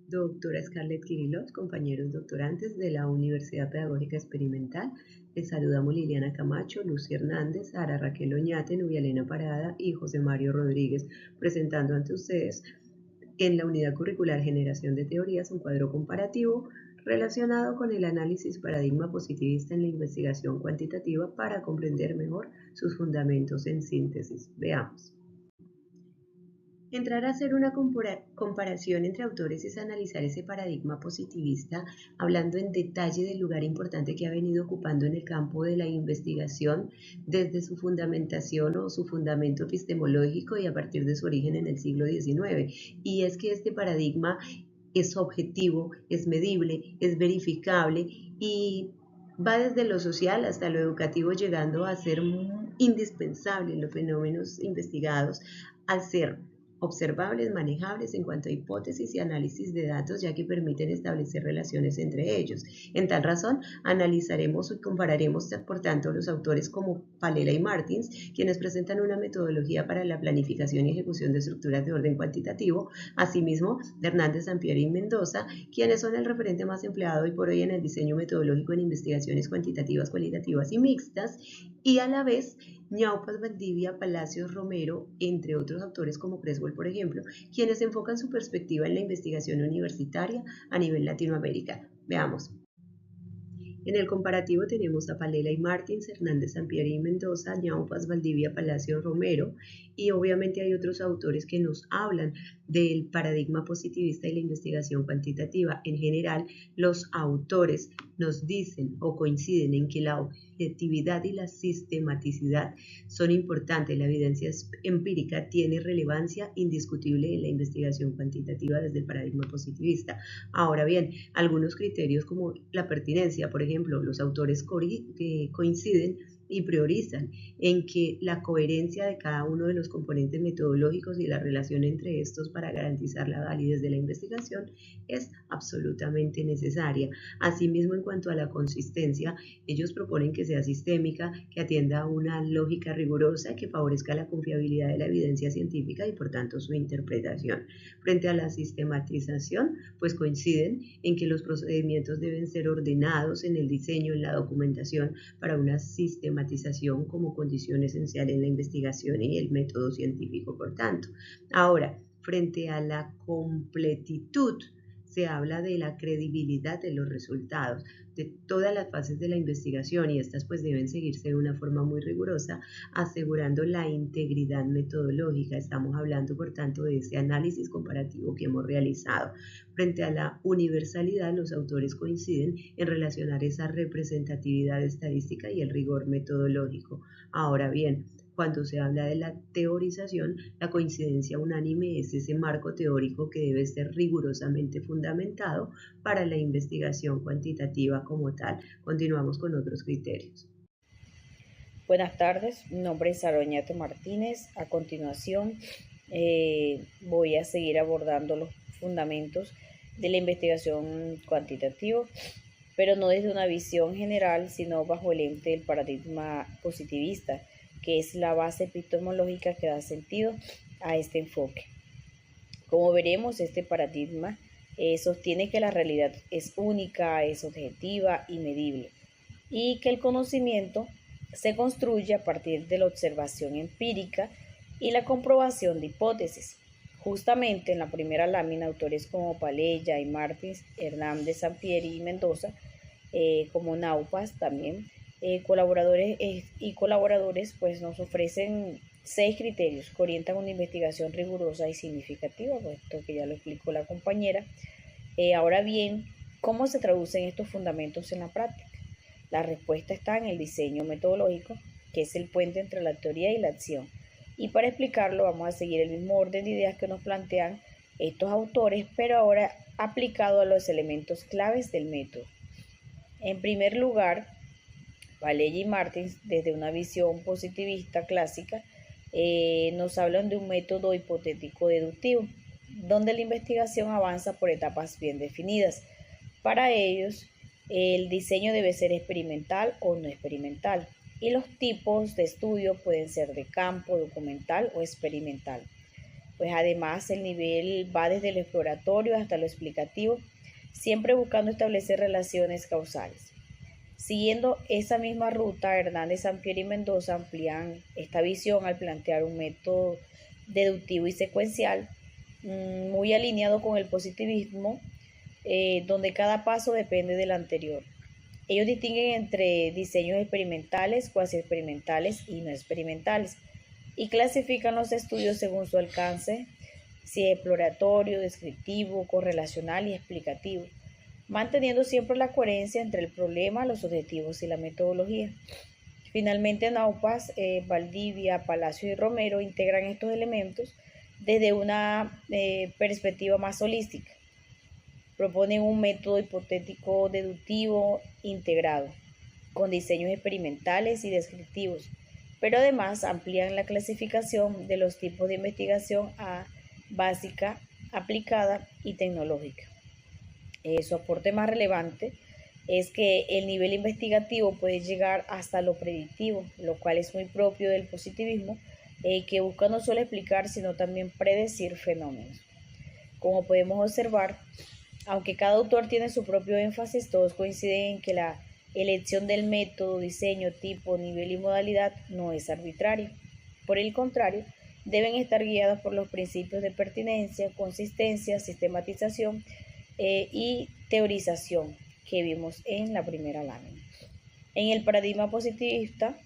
Doctora Scarlett Kirillov, compañeros doctorantes de la Universidad Pedagógica Experimental, les saludamos Liliana Camacho, Lucy Hernández, Sara Raquel Oñate, Nubia Elena Parada y José Mario Rodríguez, presentando ante ustedes en la unidad curricular Generación de Teorías un cuadro comparativo relacionado con el análisis paradigma positivista en la investigación cuantitativa para comprender mejor sus fundamentos en síntesis. Veamos. Entrar a hacer una comparación entre autores es analizar ese paradigma positivista, hablando en detalle del lugar importante que ha venido ocupando en el campo de la investigación desde su fundamentación o su fundamento epistemológico y a partir de su origen en el siglo XIX. Y es que este paradigma es objetivo, es medible, es verificable y va desde lo social hasta lo educativo, llegando a ser indispensable en los fenómenos investigados al ser observables, manejables en cuanto a hipótesis y análisis de datos, ya que permiten establecer relaciones entre ellos. En tal razón, analizaremos y compararemos, por tanto, los autores como Palela y Martins, quienes presentan una metodología para la planificación y ejecución de estructuras de orden cuantitativo, asimismo, de Hernández, Sampieri y Mendoza, quienes son el referente más empleado hoy por hoy en el diseño metodológico en investigaciones cuantitativas, cualitativas y mixtas, y a la vez Ñaupas, Valdivia, Palacios, Romero, entre otros autores como Creswell, por ejemplo, quienes enfocan su perspectiva en la investigación universitaria a nivel Latinoamérica. Veamos. En el comparativo tenemos a Palela y Martins, Hernández, Sampieri y Mendoza, Ñaupas, Valdivia, Palacio, Romero, y obviamente hay otros autores que nos hablan del paradigma positivista y la investigación cuantitativa. En general, los autores nos dicen o coinciden en que la objetividad y la sistematicidad son importantes. La evidencia empírica tiene relevancia indiscutible en la investigación cuantitativa desde el paradigma positivista. Ahora bien, algunos criterios como la pertinencia, por ejemplo, los autores coinciden y priorizan en que la coherencia de cada uno de los componentes metodológicos y la relación entre estos para garantizar la validez de la investigación es absolutamente necesaria. Asimismo, en cuanto a la consistencia, ellos proponen que sea sistémica, que atienda a una lógica rigurosa, que favorezca la confiabilidad de la evidencia científica y por tanto su interpretación. Frente a la sistematización, pues coinciden en que los procedimientos deben ser ordenados en el diseño, en la documentación, para una sistematización como condición esencial en la investigación y el método científico, por tanto. Ahora, frente a la completitud, se habla de la credibilidad de los resultados, de todas las fases de la investigación, y estas pues deben seguirse de una forma muy rigurosa, asegurando la integridad metodológica. Estamos hablando, por tanto, de ese análisis comparativo que hemos realizado. Frente a la universalidad, los autores coinciden en relacionar esa representatividad estadística y el rigor metodológico. Ahora bien, cuando se habla de la teorización, la coincidencia unánime es ese marco teórico que debe ser rigurosamente fundamentado para la investigación cuantitativa como tal. Continuamos con otros criterios. Buenas tardes, mi nombre es Sara Oñate Martínez. A continuación voy a seguir abordando los fundamentos de la investigación cuantitativa, pero no desde una visión general, sino bajo el ente del paradigma positivista, que es la base epistemológica que da sentido a este enfoque. Como veremos, este paradigma sostiene que la realidad es única, es objetiva y medible, y que el conocimiento se construye a partir de la observación empírica y la comprobación de hipótesis. Justamente en la primera lámina, autores como Palela y Martins, Hernández, Sampieri y Mendoza, como Ñaupas también, colaboradores pues nos ofrecen 6 criterios que orientan una investigación rigurosa y significativa, puesto que ya lo explicó la compañera. Ahora bien, ¿cómo se traducen estos fundamentos en la práctica? La respuesta está en el diseño metodológico, que es el puente entre la teoría y la acción. Y para explicarlo vamos a seguir el mismo orden de ideas que nos plantean estos autores, pero ahora aplicado a los elementos claves del método. En primer lugar, Palela y Martins, desde una visión positivista clásica, nos hablan de un método hipotético deductivo, donde la investigación avanza por etapas bien definidas. Para ellos, el diseño debe ser experimental o no experimental, y los tipos de estudio pueden ser de campo, documental o experimental. Pues además el nivel va desde lo exploratorio hasta lo explicativo, siempre buscando establecer relaciones causales. Siguiendo esa misma ruta, Hernández, Sampieri y Mendoza amplían esta visión al plantear un método deductivo y secuencial muy alineado con el positivismo, donde cada paso depende del anterior. Ellos distinguen entre diseños experimentales, cuasi experimentales y no experimentales, y clasifican los estudios según su alcance, si es exploratorio, descriptivo, correlacional y explicativo, manteniendo siempre la coherencia entre el problema, los objetivos y la metodología. Finalmente, Naupas, Valdivia, Palacio y Romero integran estos elementos desde una perspectiva más holística. Proponen un método hipotético deductivo integrado, con diseños experimentales y descriptivos, pero además amplían la clasificación de los tipos de investigación a básica, aplicada y tecnológica. Su aporte más relevante es que el nivel investigativo puede llegar hasta lo predictivo, lo cual es muy propio del positivismo, que busca no solo explicar, sino también predecir fenómenos. Como podemos observar, aunque cada autor tiene su propio énfasis, todos coinciden en que la elección del método, diseño, tipo, nivel y modalidad no es arbitraria. Por el contrario, deben estar guiadas por los principios de pertinencia, consistencia, sistematización y teorización que vimos en la primera lámina. En el paradigma positivista,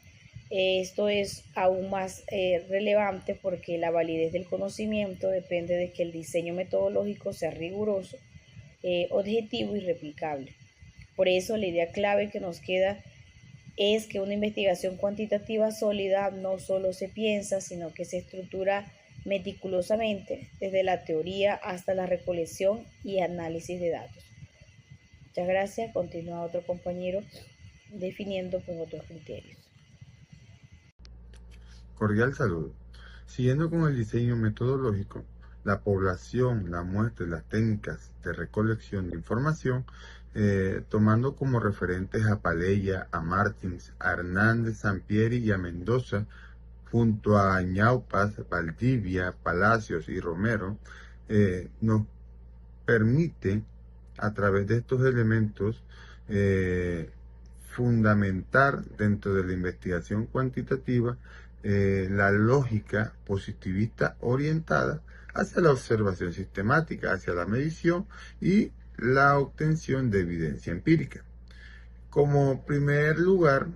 esto es aún más relevante porque la validez del conocimiento depende de que el diseño metodológico sea riguroso, objetivo y replicable. Por eso la idea clave que nos queda es que una investigación cuantitativa sólida no solo se piensa, sino que se estructura meticulosamente desde la teoría hasta la recolección y análisis de datos. Muchas gracias. Continúa otro compañero definiendo pues otros criterios. Cordial saludo. Siguiendo con el diseño metodológico, la población, la muestra y las técnicas de recolección de información, tomando como referentes a Paleya, a Martins, a Hernández, Sampieri y a Mendoza, junto a Ñaupas, Valdivia, Palacios y Romero, nos permite, a través de estos elementos, fundamentar dentro de la investigación cuantitativa la lógica positivista orientada hacia la observación sistemática, hacia la medición y la obtención de evidencia empírica. Como primer lugar,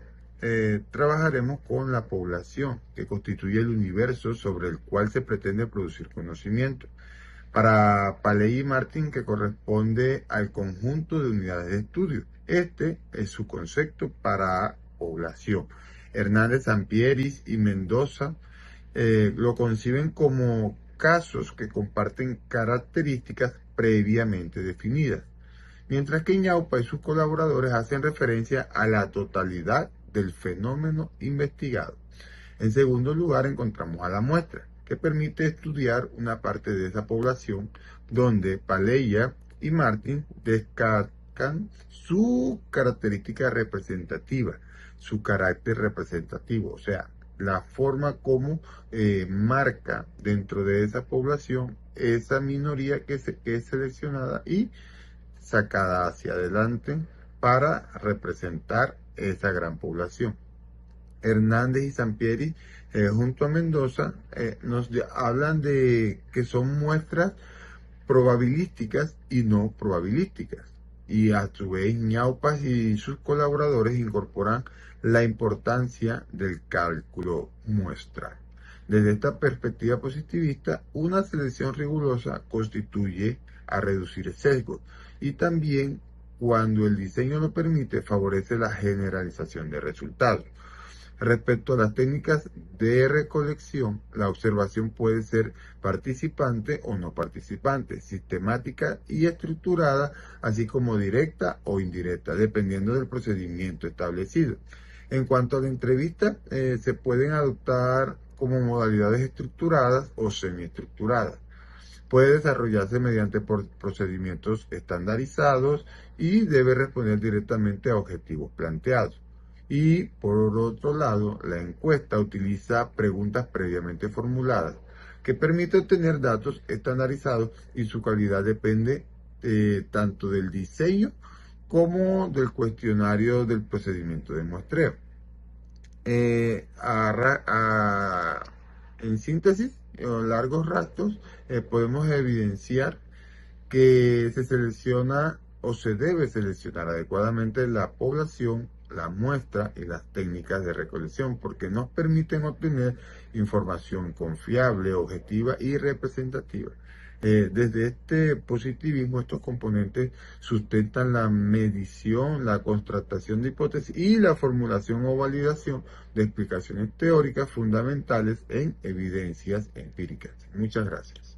trabajaremos con la población, que constituye el universo sobre el cual se pretende producir conocimiento. Para Paley y Martin, que corresponde al conjunto de unidades de estudio. Este es su concepto para población. Hernández, Sampieri y Mendoza lo conciben como casos que comparten características previamente definidas, mientras que Ñaupa y sus colaboradores hacen referencia a la totalidad del fenómeno investigado. En segundo lugar, encontramos a la muestra, que permite estudiar una parte de esa población, donde Paleya y Martin destacan su característica representativa, su carácter representativo, o sea, la forma como marca dentro de esa población esa minoría que es seleccionada y sacada hacia adelante para representar esa gran población. Hernández y Sampieri, junto a Mendoza, nos hablan de que son muestras probabilísticas y no probabilísticas. Y a su vez, Ñaupas y sus colaboradores incorporan la importancia del cálculo muestral. Desde esta perspectiva positivista, una selección rigurosa constituye a reducir sesgos y también, cuando el diseño lo permite, favorece la generalización de resultados. Respecto a las técnicas de recolección, la observación puede ser participante o no participante, sistemática y estructurada, así como directa o indirecta, dependiendo del procedimiento establecido. En cuanto a la entrevista, se pueden adoptar como modalidades estructuradas o semiestructuradas. Puede desarrollarse mediante procedimientos estandarizados y debe responder directamente a objetivos planteados. Y por otro lado, la encuesta utiliza preguntas previamente formuladas, que permite obtener datos estandarizados y su calidad depende tanto del diseño como del cuestionario del procedimiento de muestreo. En síntesis, o largos rastros, podemos evidenciar que se selecciona o se debe seleccionar adecuadamente la población, la muestra y las técnicas de recolección, porque nos permiten obtener información confiable, objetiva y representativa. Desde este positivismo, estos componentes sustentan la medición, la contrastación de hipótesis y la formulación o validación de explicaciones teóricas fundamentales en evidencias empíricas. Muchas gracias.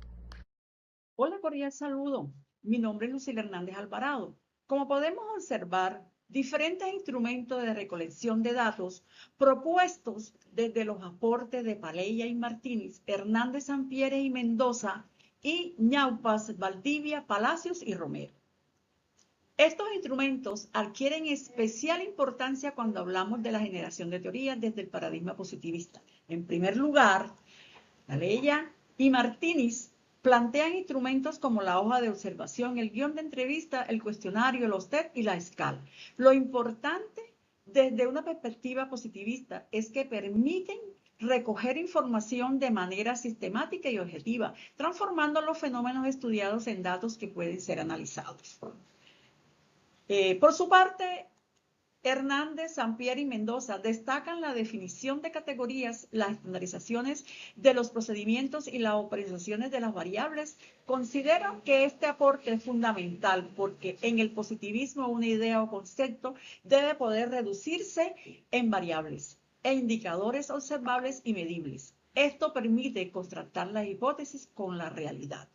Hola, cordial saludo. Mi nombre es Lucila Hernández Alvarado. Como podemos observar, diferentes instrumentos de recolección de datos propuestos desde los aportes de Paleya y Martínez, Hernández Sampieri y Mendoza y Ñaupas, Valdivia, Palacios y Romero. Estos instrumentos adquieren especial importancia cuando hablamos de la generación de teorías desde el paradigma positivista. En primer lugar, Paleya y Martínez plantean instrumentos como la hoja de observación, el guión de entrevista, el cuestionario, los test y la escala. Lo importante desde una perspectiva positivista es que permiten recoger información de manera sistemática y objetiva, transformando los fenómenos estudiados en datos que pueden ser analizados. Por su parte, Hernández, Sampieri y Mendoza destacan la definición de categorías, las estandarizaciones de los procedimientos y las operaciones de las variables. Considero que este aporte es fundamental porque en el positivismo una idea o concepto debe poder reducirse en variables e indicadores observables y medibles. Esto permite contrastar las hipótesis con la realidad.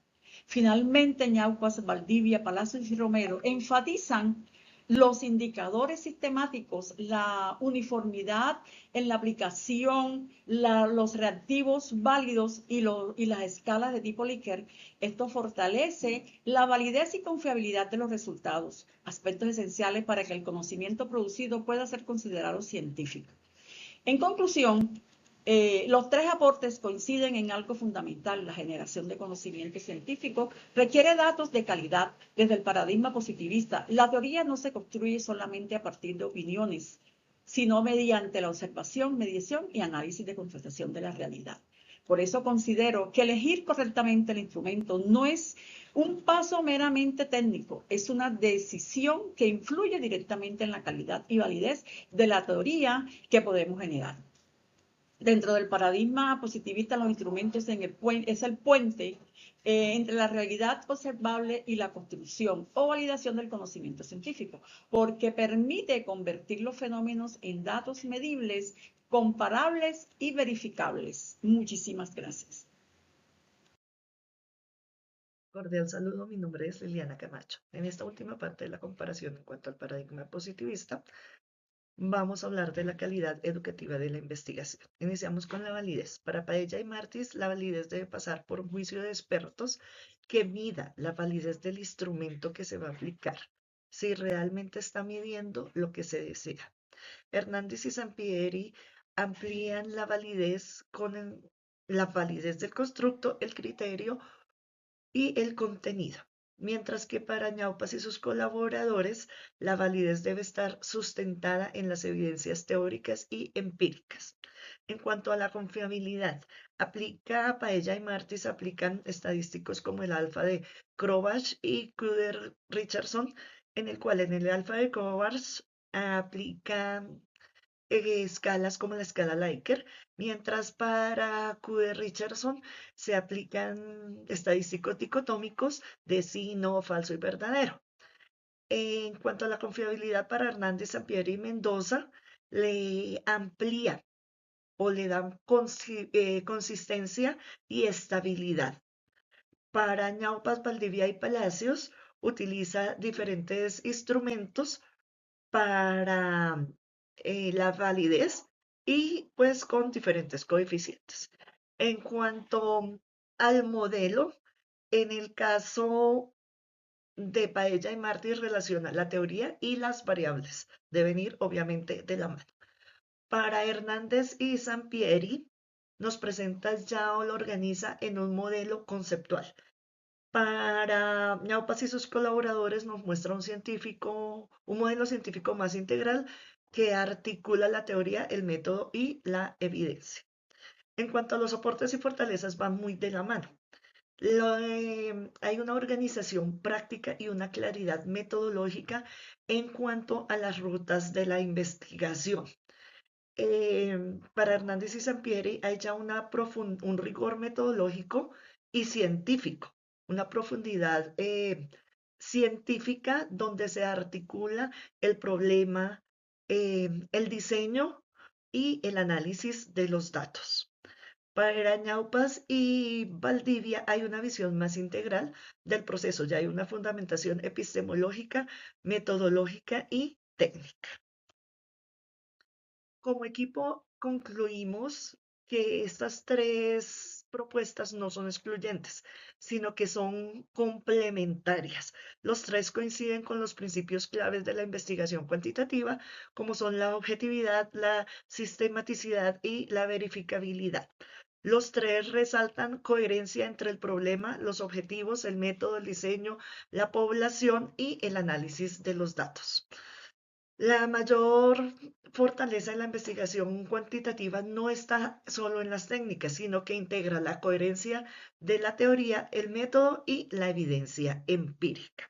Finalmente, Ñaupas, Valdivia, Palacios y Romero enfatizan los indicadores sistemáticos, la uniformidad en la aplicación, los reactivos válidos y las escalas de tipo Likert. Esto fortalece la validez y confiabilidad de los resultados, aspectos esenciales para que el conocimiento producido pueda ser considerado científico. En conclusión, los tres aportes coinciden en algo fundamental: la generación de conocimiento científico requiere datos de calidad desde el paradigma positivista. La teoría no se construye solamente a partir de opiniones, sino mediante la observación, medición y análisis de contrastación de la realidad. Por eso considero que elegir correctamente el instrumento no es un paso meramente técnico, es una decisión que influye directamente en la calidad y validez de la teoría que podemos generar. Dentro del paradigma positivista, los instrumentos es el puente entre la realidad observable y la construcción o validación del conocimiento científico, porque permite convertir los fenómenos en datos medibles, comparables y verificables. Muchísimas gracias. Cordial saludo, mi nombre es Liliana Camacho. En esta última parte de la comparación en cuanto al paradigma positivista, vamos a hablar de la calidad educativa de la investigación. Iniciamos con la validez. Para Paella y Martis, la validez debe pasar por un juicio de expertos que mida la validez del instrumento que se va a aplicar, si realmente está midiendo lo que se desea. Hernández y Sampieri amplían la validez con la validez del constructo, el criterio y el contenido. Mientras que para Ñaupas y sus colaboradores, la validez debe estar sustentada en las evidencias teóricas y empíricas. En cuanto a la confiabilidad, a Paella y Martis aplican estadísticos como el alfa de Crobach y Cruder-Richardson, en el cual en el alfa de Crobach aplican escalas como la escala Likert, mientras para QD Richardson se aplican estadísticos dicotómicos de sí, no, falso y verdadero. En cuanto a la confiabilidad para Hernández, Sampieri y Mendoza, le amplía o le dan consistencia y estabilidad. Para Ñaupas, Valdivia y Palacios, utiliza diferentes instrumentos para la validez y pues con diferentes coeficientes. En cuanto al modelo, en el caso de Paella y Martí relaciona la teoría y las variables. Deben ir obviamente de la mano. Para Hernández y Sampieri nos presenta ya o lo organiza en un modelo conceptual. Para Ñaupas y sus colaboradores nos muestra un modelo científico más integral que articula la teoría, el método y la evidencia. En cuanto a los soportes y fortalezas, van muy de la mano. Hay una organización práctica y una claridad metodológica en cuanto a las rutas de la investigación. Para Hernández y Sampieri hay ya un rigor metodológico y científico, una profundidad científica donde se articula el problema, el diseño y el análisis de los datos. Para Ñaupas y Valdivia hay una visión más integral del proceso, ya hay una fundamentación epistemológica, metodológica y técnica. Como equipo concluimos que estas tres propuestas no son excluyentes, sino que son complementarias. Los tres coinciden con los principios claves de la investigación cuantitativa, como son la objetividad, la sistematicidad y la verificabilidad. Los tres resaltan coherencia entre el problema, los objetivos, el método, el diseño, la población y el análisis de los datos. La mayor fortaleza en la investigación cuantitativa no está solo en las técnicas, sino que integra la coherencia de la teoría, el método y la evidencia empírica.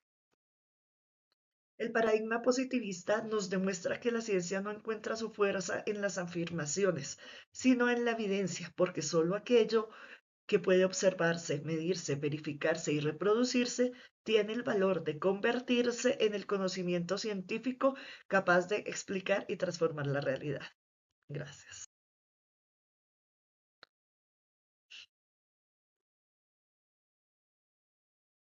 El paradigma positivista nos demuestra que la ciencia no encuentra su fuerza en las afirmaciones, sino en la evidencia, porque solo aquello que puede observarse, medirse, verificarse y reproducirse, tiene el valor de convertirse en el conocimiento científico capaz de explicar y transformar la realidad. Gracias.